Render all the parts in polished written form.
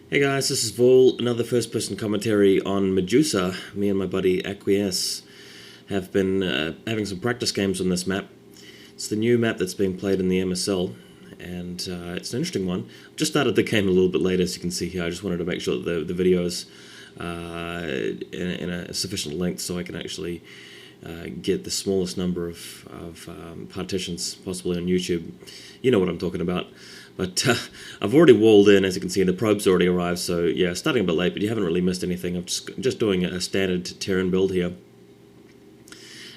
Hey guys, this is Vaul, another first-person commentary on Medusa. Me and my buddy Acquiesce have been having some practice games on this map. It's the new map that's being played in the MSL, and it's an interesting one. I've just started the game a little bit late, as you can see here. I just wanted to make sure that the video is in a sufficient length so I can actually get the smallest number of partitions possibly on YouTube. You know what I'm talking about. But I've already walled in, as you can see, and the probe's already arrived, so yeah, starting a bit late, but you haven't really missed anything. I'm just doing a standard Terran build here.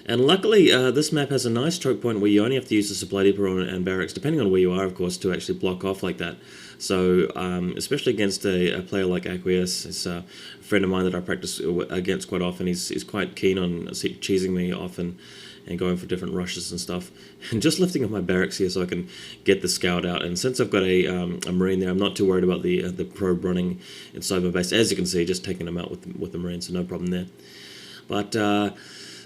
And luckily, this map has a nice choke point where you only have to use the supply depot and barracks, depending on where you are, of course, to actually block off like that. So, especially against a player like Acquiesce, it's a friend of mine that I practice against quite often. He's quite keen on cheesing me off and going for different rushes and stuff. And just lifting up my barracks here so I can get the scout out. And since I've got a marine there, I'm not too worried about the probe running inside my base. As you can see, just taking them out with the marine, so no problem there. But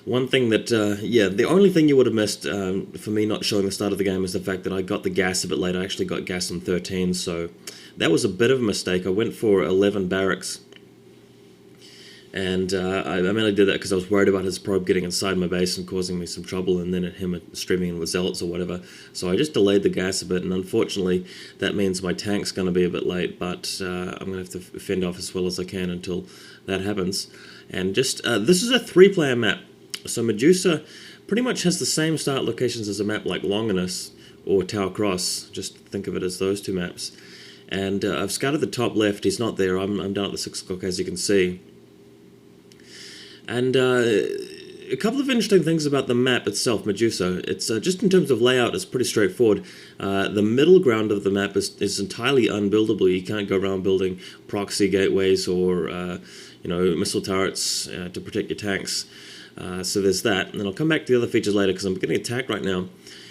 one thing that, the only thing you would have missed for me not showing the start of the game is the fact that I got the gas a bit late. I actually got gas on 13, so that was a bit of a mistake. I went for 11 barracks, and I mainly did that because I was worried about his probe getting inside my base and causing me some trouble, and then him streaming in with zealots or whatever. So I just delayed the gas a bit, and unfortunately that means my tank's going to be a bit late, but I'm going to have to fend off as well as I can until that happens. And just this is a 3-player map. So Medusa pretty much has the same start locations as a map like Longinus or Tower Cross. Just think of it as those two maps. And I've scouted the top left. He's not there. I'm down at the 6 o'clock, as you can see. And a couple of interesting things about the map itself, Medusa. It's just in terms of layout, it's pretty straightforward. The middle ground of the map is entirely unbuildable. You can't go around building proxy gateways or missile turrets to protect your tanks. So there's that, and I'll come back to the other features later because I'm getting attacked right now.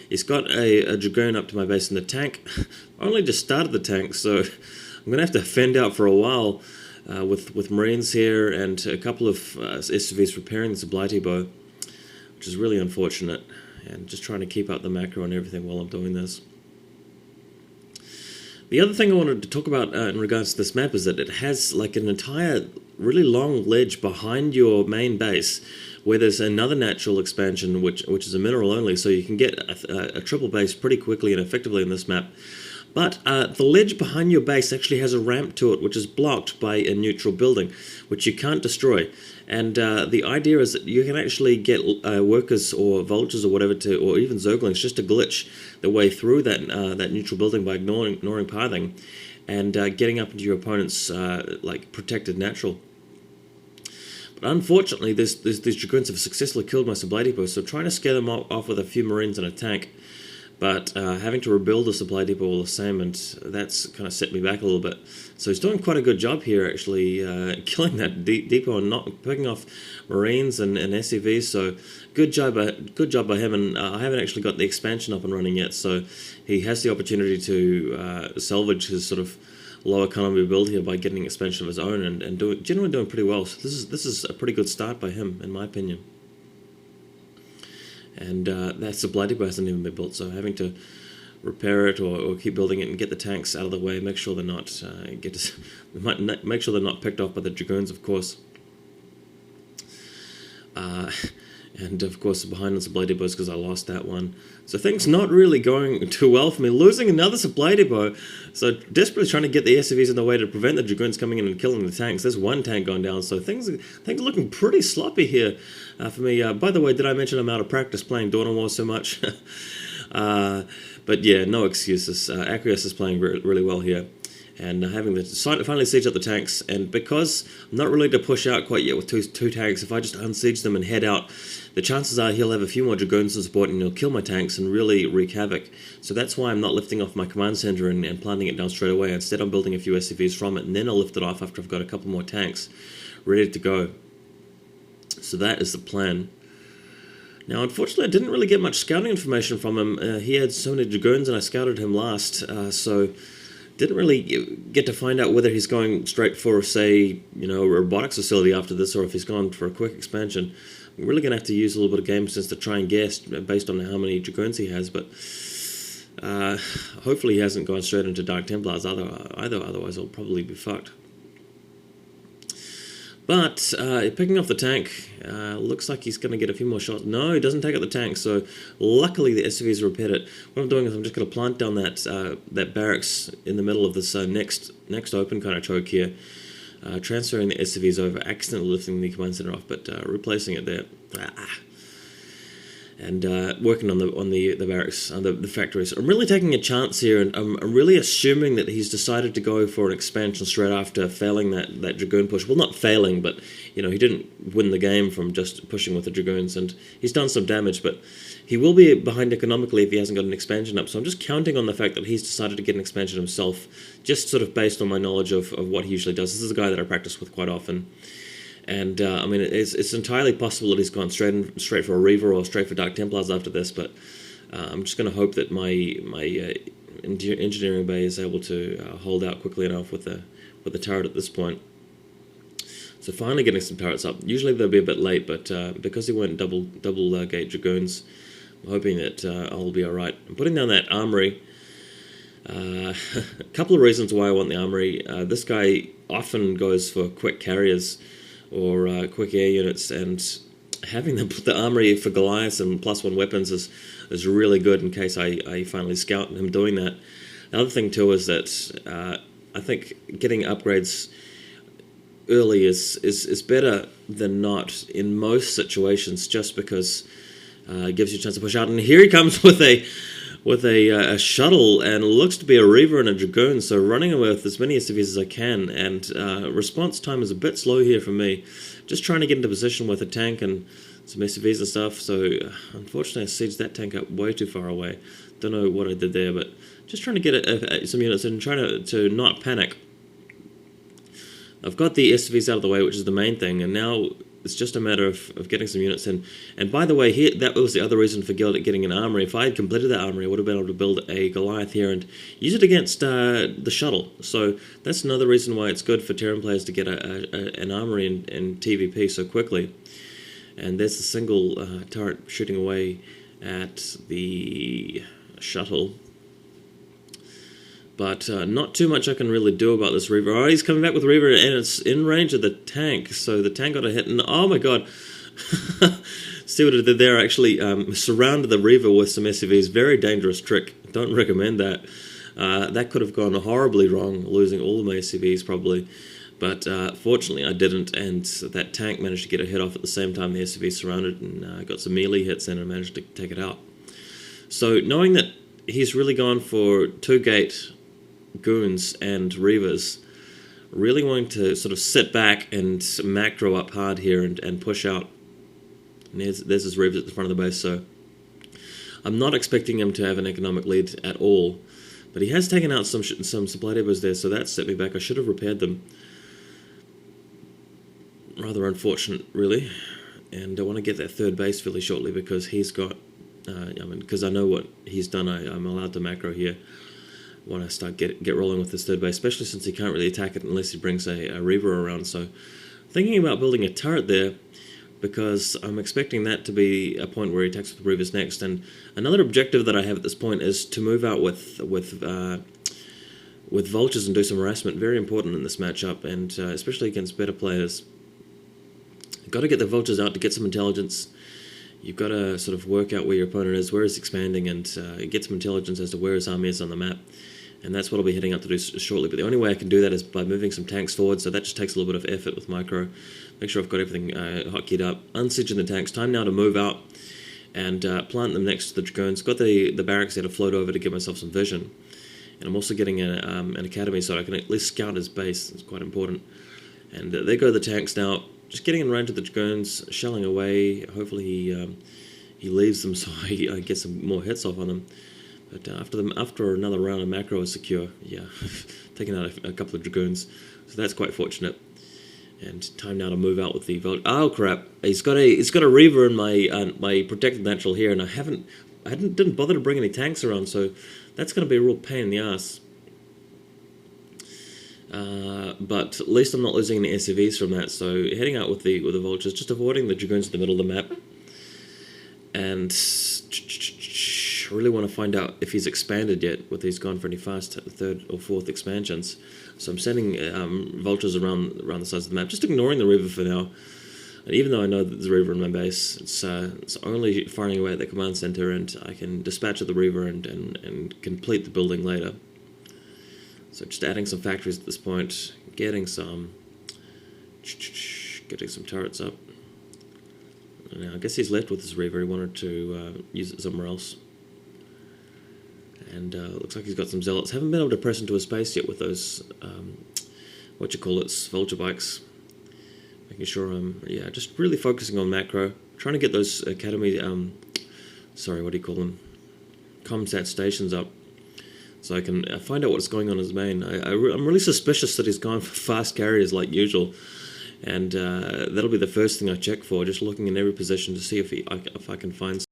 He's got a Dragoon up to my base in the tank. I only just started the tank, so I'm going to have to fend out for a while with Marines here and a couple of SCVs repairing the supply depot, which is really unfortunate, and just trying to keep up the macro and everything while I'm doing this. The other thing I wanted to talk about in regards to this map is that it has like an entire really long ledge behind your main base where there's another natural expansion which is a mineral only, so you can get a triple base pretty quickly and effectively in this map. But the ledge behind your base actually has a ramp to it which is blocked by a neutral building, which you can't destroy. And the idea is that you can actually get workers or vultures or whatever or even zerglings just to glitch their way through that neutral building by ignoring pathing and getting up into your opponent's protected natural. But unfortunately, these Dragoons have successfully killed my supply depot, so trying to scare them off with a few Marines and a tank, but having to rebuild the supply depot all the same, and that's kind of set me back a little bit. So he's doing quite a good job here, actually, killing that depot and not picking off Marines and SCVs, so good job by him, and I haven't actually got the expansion up and running yet, so he has the opportunity to salvage his sort of low economy build here by getting expansion of his own and generally doing pretty well. So this is a pretty good start by him, in my opinion. And that supply depot hasn't even been built, so having to repair it or keep building it and get the tanks out of the way, make sure they're not make sure they're not picked off by the Dragoons, of course. And of course behind the supply depot is because I lost that one. So things not really going too well for me. Losing another supply depot. So desperately trying to get the SCVs in the way to prevent the Dragoons coming in and killing the tanks. There's one tank gone down, so things are looking pretty sloppy here for me. By the way, did I mention I'm out of practice playing Dawn War so much? But yeah, no excuses. Acquiesce is playing really well here. And having to finally siege up the tanks, and because I'm not really to push out quite yet with two tanks, if I just unsiege them and head out, the chances are he'll have a few more Dragoons to support and he'll kill my tanks and really wreak havoc. So that's why I'm not lifting off my command center and planting it down straight away. Instead I'm building a few SCVs from it, and then I'll lift it off after I've got a couple more tanks ready to go. So that is the plan. Now, unfortunately, I didn't really get much scouting information from him. He had so many Dragoons and I scouted him last, so didn't really get to find out whether he's going straight for, say, a robotics facility after this, or if he's gone for a quick expansion. I'm really going to have to use a little bit of game sense to try and guess based on how many Dragoons he has, but hopefully he hasn't gone straight into Dark Templars either, otherwise I'll probably be fucked. But picking off the tank, looks like he's going to get a few more shots. No, he doesn't take out the tank, so luckily the SCVs repaired it. What I'm doing is I'm just going to plant down that barracks in the middle of this next open kind of choke here, transferring the SCVs over, accidentally lifting the command center off, but replacing it there. And working on the barracks, the factories. I'm really taking a chance here, and I'm really assuming that he's decided to go for an expansion straight after failing that Dragoon push. Well, not failing, but he didn't win the game from just pushing with the Dragoons, and he's done some damage, but he will be behind economically if he hasn't got an expansion up. So I'm just counting on the fact that he's decided to get an expansion himself, just sort of based on my knowledge of what he usually does. This is a guy that I practice with quite often. And I mean, it's entirely possible that he's gone straight for a Reaver or straight for Dark Templars after this. But I'm just going to hope that my engineering bay is able to hold out quickly enough with the turret at this point. So finally getting some turrets up. Usually they'll be a bit late, but because he went double gate Dragoons, I'm hoping that I'll be all right. I'm putting down that armory. A couple of reasons why I want the armory. This guy often goes for quick carriers or quick air units, and having the armory for Goliaths and +1 weapons is really good in case I finally scout him doing that. The other thing too is that I think getting upgrades early is better than not in most situations, just because it gives you a chance to push out. And here he comes with a shuttle, and looks to be a Reaver and a Dragoon, so running away with as many SCVs as I can, and response time is a bit slow here for me. Just trying to get into position with a tank and some SCVs and stuff, so unfortunately I sieged that tank up way too far away. Don't know what I did there, but just trying to get some units and trying to not panic. I've got the SCVs out of the way, which is the main thing, and now it's just a matter of getting some units in. And by the way, here that was the other reason for getting an armory. If I had completed that armory, I would have been able to build a Goliath here and use it against the shuttle. So that's another reason why it's good for Terran players to get an armory in TVP so quickly. And there's the single turret shooting away at the shuttle. But not too much I can really do about this Reaver. Oh, he's coming back with Reaver, and it's in range of the tank. So the tank got a hit, and oh my god. See what it did there? Actually surrounded the Reaver with some SCVs. Very dangerous trick. Don't recommend that. That could have gone horribly wrong, losing all of my SCVs probably. But fortunately I didn't, and that tank managed to get a hit off at the same time the SCVs surrounded, and got some melee hits in and managed to take it out. So knowing that he's really gone for 2-gate Goons and Reavers, really wanting to sort of sit back and macro up hard here and push out. And there's his Reavers at the front of the base, so I'm not expecting him to have an economic lead at all, but he has taken out some supply depots there, so that set me back. I should have repaired them. Rather unfortunate, really. And I want to get that third base fairly shortly, because he's got because I know what he's done. I'm allowed to macro here when I start get rolling with this third base, especially since he can't really attack it unless he brings a Reaver around. So thinking about building a turret there, because I'm expecting that to be a point where he attacks with Reavers next. And another objective that I have at this point is to move out with vultures and do some harassment. Very important in this matchup, and especially against better players. You've got to get the vultures out to get some intelligence. You've got to sort of work out where your opponent is, where he's expanding, and get some intelligence as to where his army is on the map. And that's what I'll be heading up to do shortly. But the only way I can do that is by moving some tanks forward, so that just takes a little bit of effort with micro. Make sure I've got everything hotkeyed up. Unsieging the tanks. Time now to move out and plant them next to the Dragoons. Got the barracks there to float over to give myself some vision. And I'm also getting an academy so I can at least scout his base. It's quite important. And there go the tanks now. Just getting in range of the Dragoons, shelling away. Hopefully he leaves them so I get some more hits off on them. But after another round of macro is secure, yeah, taking out a couple of Dragoons. So that's quite fortunate. And time now to move out with the Vault. Oh crap! He's got a Reaver in my protected natural here, and I didn't bother to bring any tanks around, so that's going to be a real pain in the ass. But at least I'm not losing any SCVs from that. So heading out with the vultures, just avoiding the Dragoons in the middle of the map, and really want to find out if he's expanded yet, whether he's gone for any fast third or fourth expansions. So I'm sending vultures around the sides of the map, just ignoring the river for now. And even though I know that there's a river in my base, it's only firing away at the command center, and I can dispatch at the river and complete the building later. So just adding some factories at this point, getting some turrets up. Now I guess he's left with his river. He wanted to use it somewhere else. And looks like he's got some zealots. Haven't been able to press into his base yet with those, vulture bikes. Making sure just really focusing on macro. Trying to get those academy, comsat stations up. So I can find out what's going on in his main. I'm really suspicious that he's gone for fast carriers like usual. And that'll be the first thing I check for, just looking in every position to see if I can find